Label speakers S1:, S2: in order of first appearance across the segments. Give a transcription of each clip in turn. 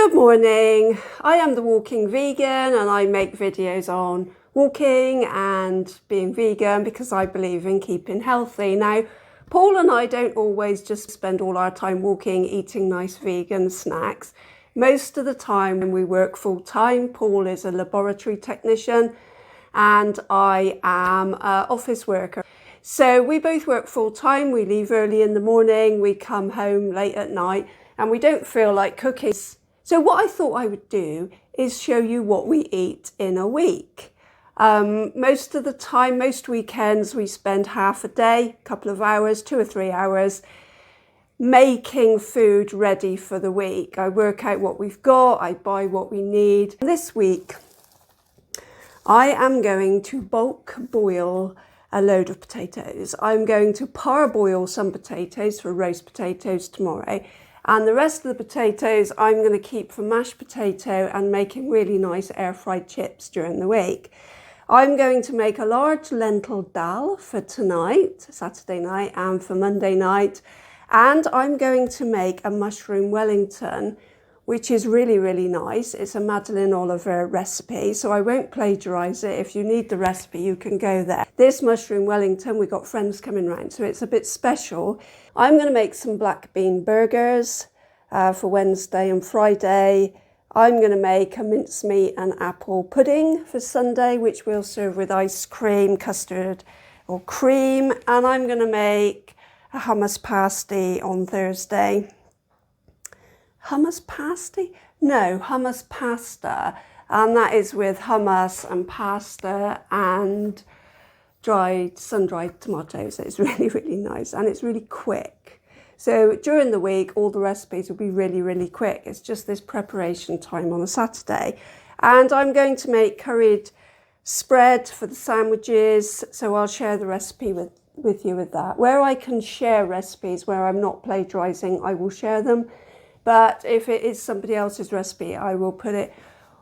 S1: Good morning. I am the Walking Vegan and I make videos on walking and being vegan because I believe in keeping healthy. Now, Paul and I don't always just spend all our time walking, eating nice vegan snacks. Most of the time when we work full time, Paul is a laboratory technician and I am an office worker. So we both work full time. We leave early in the morning, we come home late at night and we don't feel like cooking. So what I thought I would do is show you what we eat in a week. Most of the time, most weekends, we spend half a day, a couple of hours, 2 or 3 hours, making food ready for the week. I work out what we've got, I buy what we need. This week, I am going to bulk boil a load of potatoes. I'm going to parboil some potatoes for roast potatoes tomorrow. And the rest of the potatoes I'm going to keep for mashed potato and making really nice air fried chips during the week. I'm going to make a large lentil dhal for tonight, Saturday night, and for Monday night. And I'm going to make a mushroom Wellington, which is really, really nice. It's a Madeleine Olivia recipe, so I won't plagiarise it. If you need the recipe, you can go there. This mushroom Wellington, we've got friends coming round, so it's a bit special. I'm going to make some black bean burgers for Wednesday and Friday. I'm going to make a mincemeat and apple pudding for Sunday, which we'll serve with ice cream, custard or cream. And I'm going to make a hummus pasty on Thursday. Hummus pasty? No, hummus pasta. And that is with hummus and pasta and sun-dried tomatoes. It's really, really nice and it's really quick. So during the week, all the recipes will be really, really quick. It's just this preparation time on a Saturday. And I'm going to make curried spread for the sandwiches. So I'll share the recipe with you with that. Where I can share recipes, where I'm not plagiarising, I will share them. But if it is somebody else's recipe, I will put it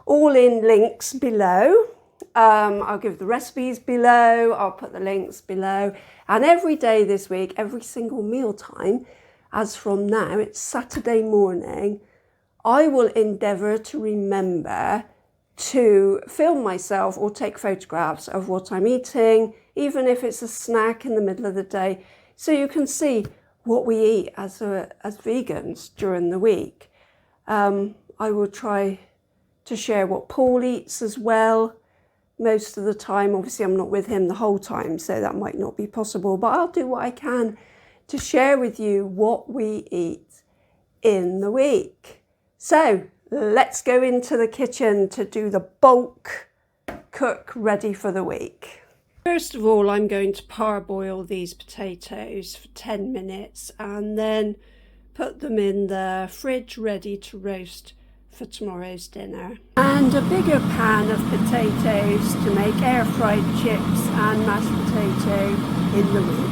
S1: all in links below. I'll give the recipes below, I'll put the links below. And every day this week, every single meal time, as from now, it's Saturday morning, I will endeavour to remember to film myself or take photographs of what I'm eating, even if it's a snack in the middle of the day, so you can see what we eat as vegans during the week. I will try to share what Paul eats as well. Most of the time, obviously I'm not with him the whole time, so that might not be possible, but I'll do what I can to share with you what we eat in the week. So let's go into the kitchen to do the bulk cook ready for the week. First of all, I'm going to parboil these potatoes for 10 minutes and then put them in the fridge ready to roast for tomorrow's dinner. And a bigger pan of potatoes to make air fried chips and mashed potato in the week.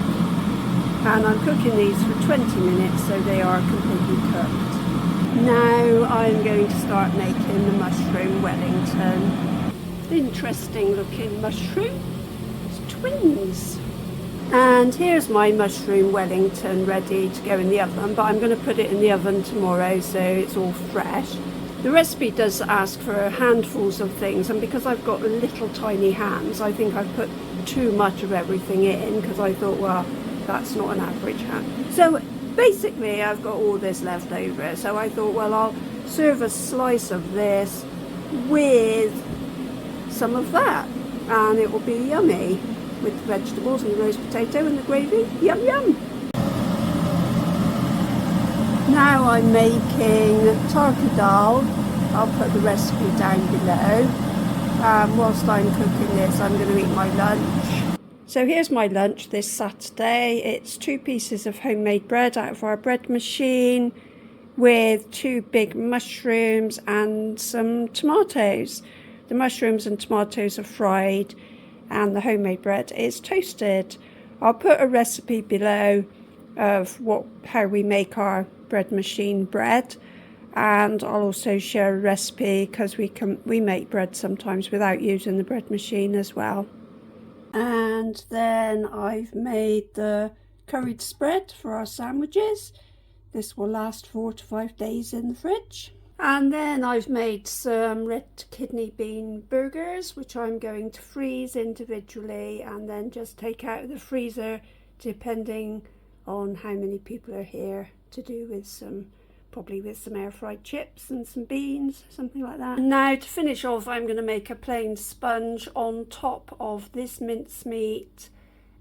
S1: And I'm cooking these for 20 minutes so they are completely cooked. Now I'm going to start making the mushroom Wellington. Interesting looking mushroom. Twins. And here's my mushroom Wellington ready to go in the oven, but I'm going to put it in the oven tomorrow so it's all fresh. The recipe does ask for handfuls of things, and because I've got little tiny hands, I think I've put too much of everything in because I thought, well, that's not an average hand. So basically I've got all this left over, so I thought, well, I'll serve a slice of this with some of that and it will be yummy with the vegetables and the roast potato and the gravy. Yum yum! Now I'm making turkey dhal. I'll put the recipe down below. Whilst I'm cooking this, I'm going to eat my lunch. So here's my lunch this Saturday. It's 2 pieces of homemade bread out of our bread machine with 2 big mushrooms and some tomatoes. The mushrooms and tomatoes are fried and the homemade bread is toasted. I'll put a recipe below of how we make our bread machine bread, and I'll also share a recipe because we make bread sometimes without using the bread machine as well. And then I've made the curried spread for our sandwiches. This will last 4 to 5 days in the fridge. And then I've made some red kidney bean burgers, which I'm going to freeze individually and then just take out of the freezer depending on how many people are here, to do with some, probably with some air fried chips and some beans, something like that. Now to finish off, I'm going to make a plain sponge on top of this mincemeat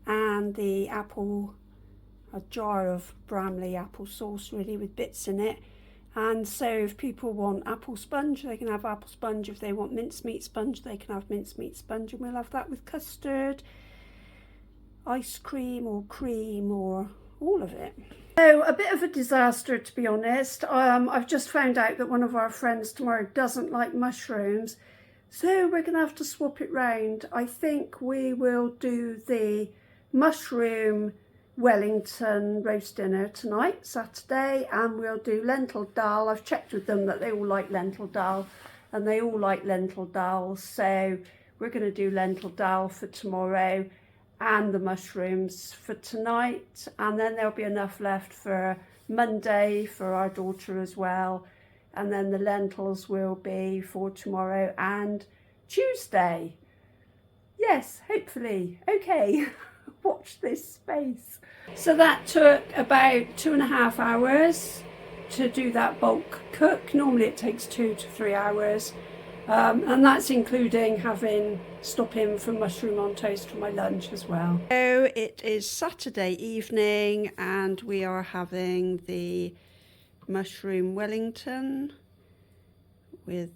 S1: and the apple, a jar of Bramley apple sauce really with bits in it. And so if people want apple sponge, they can have apple sponge. If they want mincemeat sponge, they can have mincemeat sponge. And we'll have that with custard, ice cream or cream, or all of it. So a bit of a disaster, to be honest. I've just found out that one of our friends tomorrow doesn't like mushrooms. So we're going to have to swap it round. I think we will do the mushroom Wellington roast dinner tonight, Saturday, and we'll do lentil dhal. I've checked with them that they all like lentil dhal, and they all like lentil dhal, so we're going to do lentil dhal for tomorrow and the mushrooms for tonight, and then there'll be enough left for Monday for our daughter as well, and then the lentils will be for tomorrow and Tuesday. Yes, hopefully. Okay. Watch this space. So that took about 2.5 hours to do that bulk cook. Normally it takes 2 to 3 hours, and that's including stopping for mushroom on toast for my lunch as well. So it is Saturday evening and we are having the mushroom Wellington with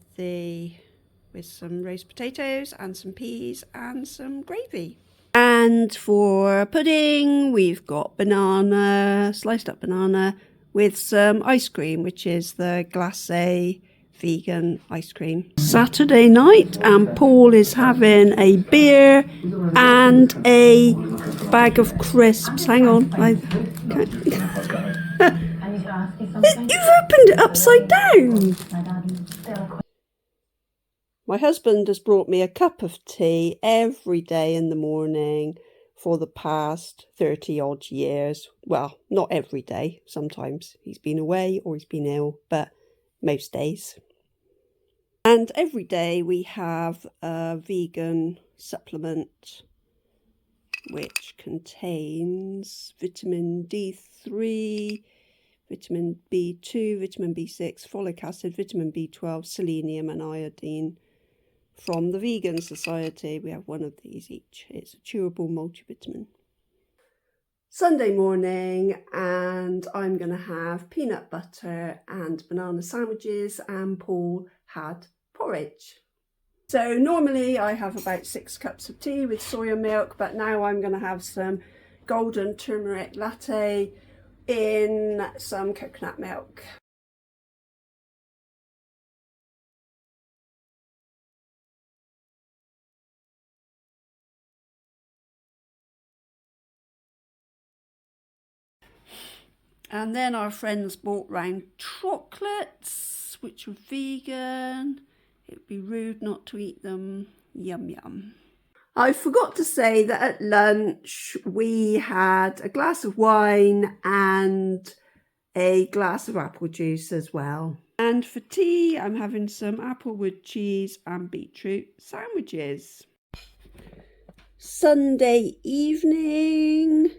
S1: some roast potatoes and some peas and some gravy. And for pudding, we've got banana, sliced up banana, with some ice cream, which is the glacé vegan ice cream. Saturday night, and Paul is having a beer and a bag of crisps. Hang on. You've opened it upside down. My husband has brought me a cup of tea every day in the morning for the past 30 odd years. Well, not every day. Sometimes he's been away or he's been ill, but most days. And every day we have a vegan supplement which contains vitamin D3, vitamin B2, vitamin B6, folic acid, vitamin B12, selenium and iodine. From the Vegan Society, we have one of these each. It's a chewable multivitamin. Sunday morning, and I'm going to have peanut butter and banana sandwiches, and Paul had porridge. So normally I have about 6 cups of tea with soya milk, but now I'm going to have some golden turmeric latte in some coconut milk. And then our friends brought round chocolates, which were vegan. It would be rude not to eat them. Yum yum. I forgot to say that at lunch we had a glass of wine and a glass of apple juice as well. And for tea, I'm having some applewood cheese and beetroot sandwiches. Sunday evening,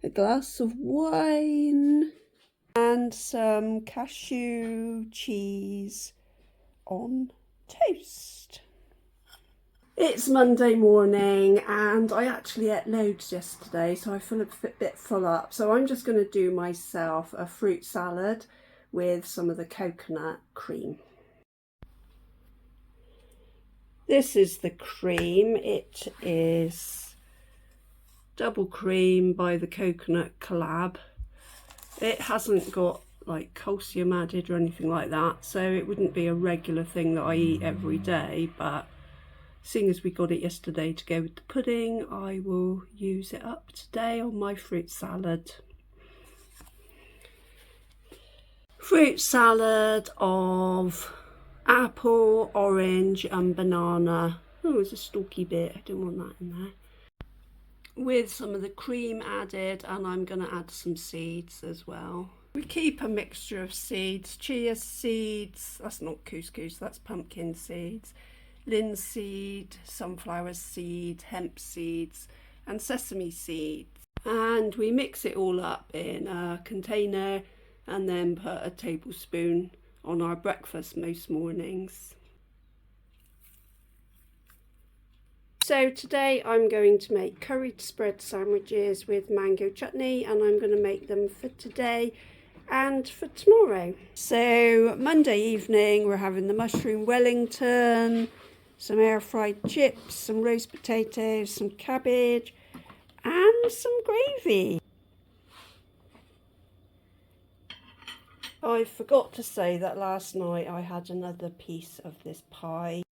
S1: a glass of wine and some cashew cheese on toast. It's Monday morning and I actually ate loads yesterday, so I feel a bit full up. So I'm just going to do myself a fruit salad with some of the coconut cream. This is the cream. It is double cream by the Coconut Collab. It hasn't got like calcium added or anything like that, so it wouldn't be a regular thing that I eat every day, but seeing as we got it yesterday to go with the pudding, I will use it up today on my fruit salad. Fruit salad of apple, orange and banana. Oh, there's a stalky bit, I don't want that in there. with some of the cream added, and I'm going to add some seeds as well. We keep a mixture of seeds: chia seeds, that's not couscous, that's pumpkin seeds, linseed, sunflower seed, hemp seeds and sesame seeds. And we mix it all up in a container and then put a tablespoon on our breakfast most mornings. So today I'm going to make curried spread sandwiches with mango chutney, and I'm going to make them for today and for tomorrow. So Monday evening we're having the mushroom Wellington, some air fried chips, some roast potatoes, some cabbage and some gravy. I forgot to say that last night I had another piece of this pie.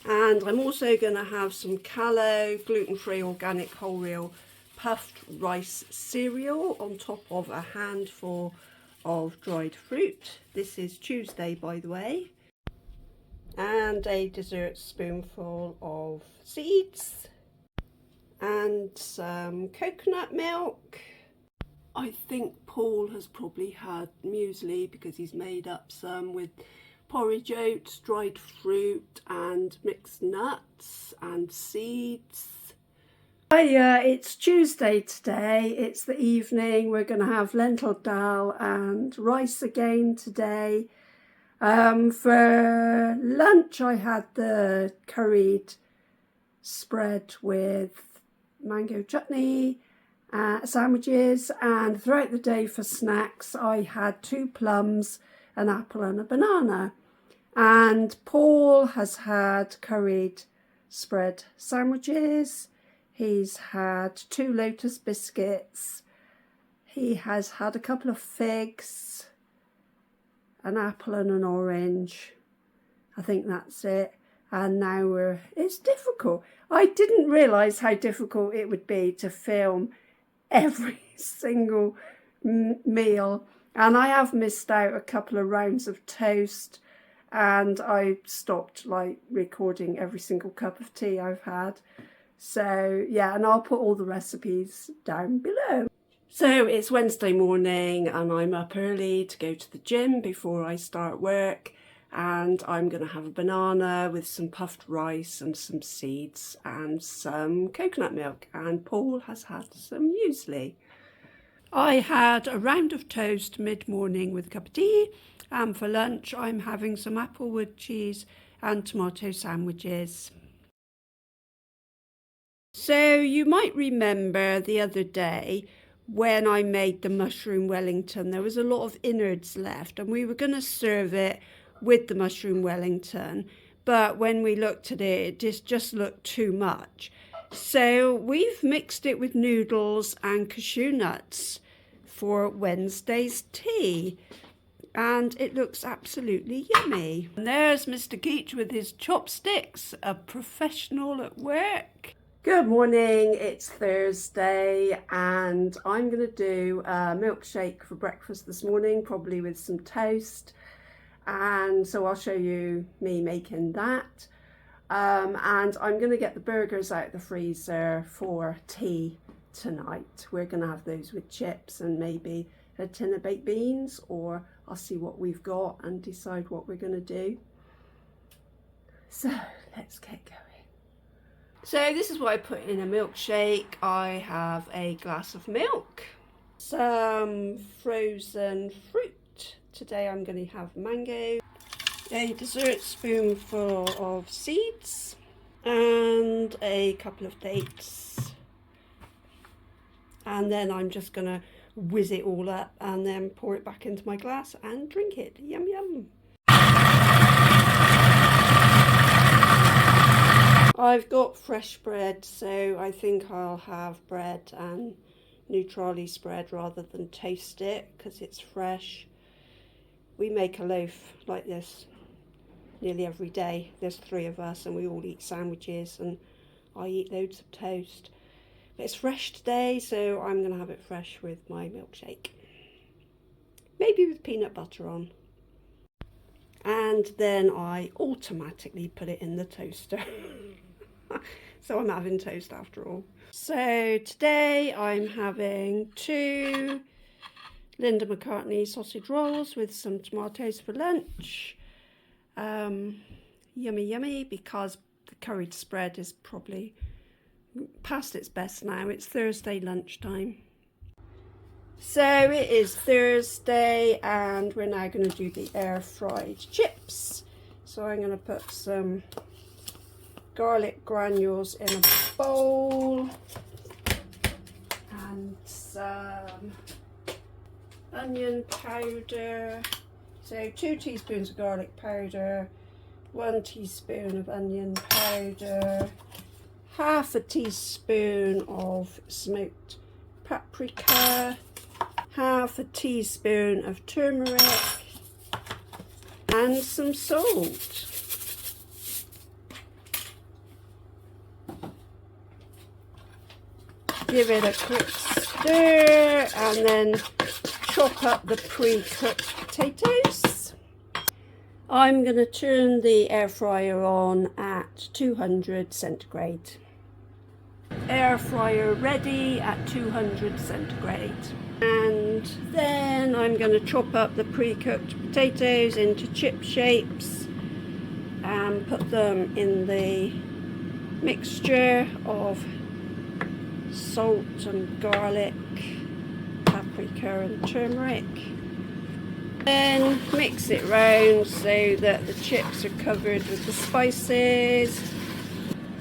S1: And I'm also going to have some Callow gluten-free organic wholemeal puffed rice cereal on top of a handful of dried fruit. This is Tuesday, by the way. And a dessert spoonful of seeds and some coconut milk. I think Paul has probably had muesli because he's made up some with porridge oats, dried fruit and mixed nuts and seeds. It's Tuesday today, it's the evening. We're going to have lentil dhal and rice again today. For lunch I had the curried spread with mango chutney sandwiches, and throughout the day for snacks I had 2 plums, an apple and a banana. And Paul has had curried spread sandwiches, he's had 2 lotus biscuits, he has had a couple of figs, an apple and an orange. I think that's it. And now it's difficult. I didn't realise how difficult it would be to film every single meal, and I have missed out a couple of rounds of toast, and I stopped recording every single cup of tea I've had. So yeah, and I'll put all the recipes down below. So it's Wednesday morning and I'm up early to go to the gym before I start work, and I'm going to have a banana with some puffed rice and some seeds and some coconut milk, and Paul has had some muesli. I had a round of toast mid-morning with a cup of tea, and for lunch I'm having some applewood cheese and tomato sandwiches. So you might remember the other day when I made the mushroom Wellington, there was a lot of innards left and we were going to serve it with the mushroom Wellington, but when we looked at it, it just looked too much. So we've mixed it with noodles and cashew nuts for Wednesday's tea, and it looks absolutely yummy. And there's Mr. Geach with his chopsticks, a professional at work. Good morning, it's Thursday and I'm going to do a milkshake for breakfast this morning, probably with some toast. And so I'll show you me making that. And I'm going to get the burgers out of the freezer for tea tonight. We're going to have those with chips and maybe a tin of baked beans, or I'll see what we've got and decide what we're going to do. So let's get going. So this is what I put in a milkshake. I have a glass of milk, some frozen fruit. Today I'm going to have mango, a dessert spoonful of seeds and a couple of dates. And then I'm just going to whiz it all up and then pour it back into my glass and drink it. Yum yum. I've got fresh bread, so I think I'll have bread and neutrally spread rather than toast it because it's fresh. We make a loaf like this nearly every day. There's 3 of us and we all eat sandwiches and I eat loads of toast. But it's fresh today, so I'm going to have it fresh with my milkshake. Maybe with peanut butter on. And then I automatically put it in the toaster. So I'm having toast after all. So today I'm having 2 Linda McCartney sausage rolls with some tomatoes for lunch. Yummy, yummy, because the curried spread is probably past its best now. It's Thursday lunchtime. So it is Thursday and we're now going to do the air fried chips. So I'm going to put some garlic granules in a bowl and some onion powder. So 2 teaspoons of garlic powder, 1 teaspoon of onion powder, half a teaspoon of smoked paprika, half a teaspoon of turmeric and some salt. Give it a quick stir and then chop up the pre-cooked potatoes. I'm going to turn the air fryer on at 200 centigrade. Air fryer ready at 200 centigrade. And then I'm going to chop up the pre-cooked potatoes into chip shapes and put them in the mixture of salt and garlic, paprika and turmeric. Then mix it round so that the chips are covered with the spices.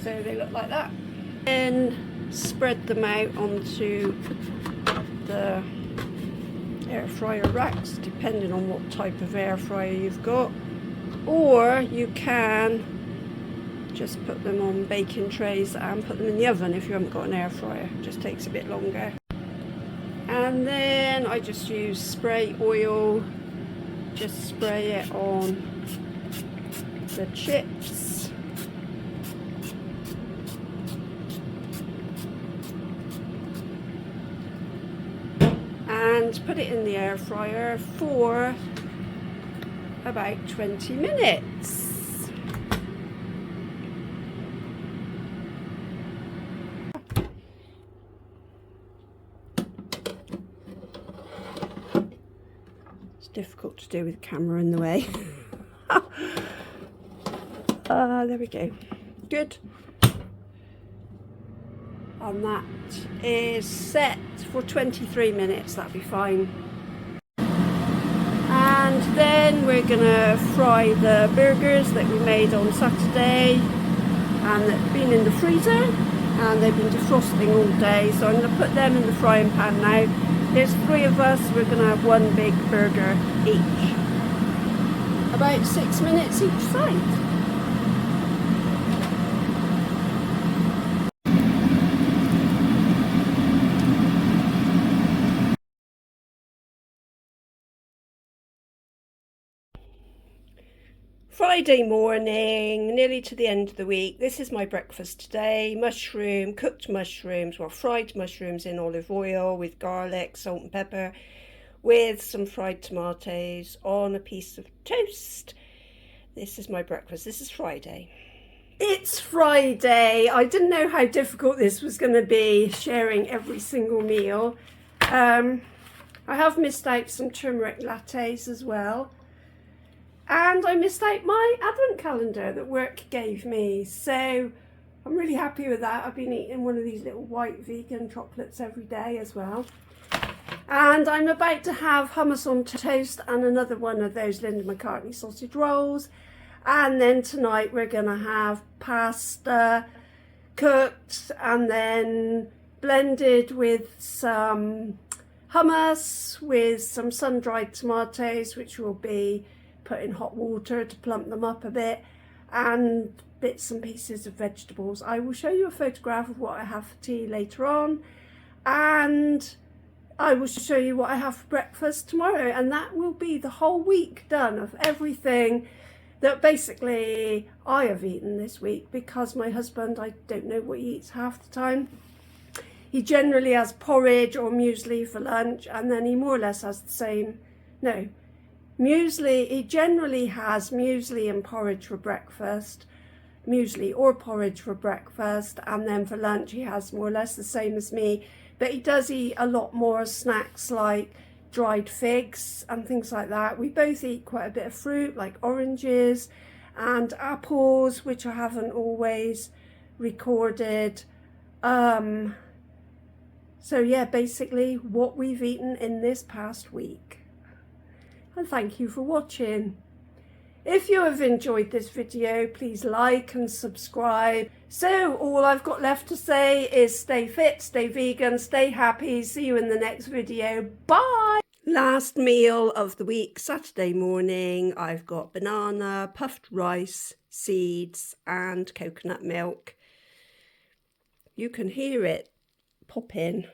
S1: So they look like that. Then spread them out onto the air fryer racks, depending on what type of air fryer you've got. Or you can just put them on baking trays and put them in the oven if you haven't got an air fryer. It just takes a bit longer. And then I just use spray oil, just spray it on the chips. And put it in the air fryer for about 20 minutes. Difficult to do with the camera in the way. There we go. Good. And that is set for 23 minutes. That'll be fine. And then we're gonna fry the burgers that we made on Saturday and that have been in the freezer and they've been defrosting all day. So I'm gonna put them in the frying pan now. There's 3 of us, we're going to have 1 big burger each. About 6 minutes each side. Friday morning, nearly to the end of the week. This is my breakfast today. Cooked mushrooms, well, fried mushrooms in olive oil with garlic, salt and pepper, with some fried tomatoes on a piece of toast. This is my breakfast. This is Friday. It's Friday. I didn't know how difficult this was going to be, sharing every single meal. I have missed out some turmeric lattes as well. And I missed out my advent calendar that work gave me. So I'm really happy with that. I've been eating one of these little white vegan chocolates every day as well. And I'm about to have hummus on toast and another one of those Linda McCartney sausage rolls. And then tonight we're going to have pasta cooked and then blended with some hummus with some sun-dried tomatoes, which will be put in hot water to plump them up a bit, and bits and pieces of vegetables. I will show you a photograph of what I have for tea later on, and I will show you what I have for breakfast tomorrow, and that will be the whole week done of everything that basically I have eaten this week, because my husband, I don't know what he eats half the time. He generally has porridge or muesli for lunch, and then he more or less has the same, muesli. He generally has muesli and porridge for breakfast, muesli or porridge for breakfast, and then for lunch he has more or less the same as me, but he does eat a lot more snacks like dried figs and things like that. We both eat quite a bit of fruit like oranges and apples, which I haven't always recorded. So yeah, basically what we've eaten in this past week. And thank you for watching. If you have enjoyed this video, please like and subscribe. So all I've got left to say is stay fit, stay vegan, stay happy. See you in the next video. Bye! Last meal of the week, Saturday morning. I've got banana, puffed rice, seeds and coconut milk. You can hear it pop in.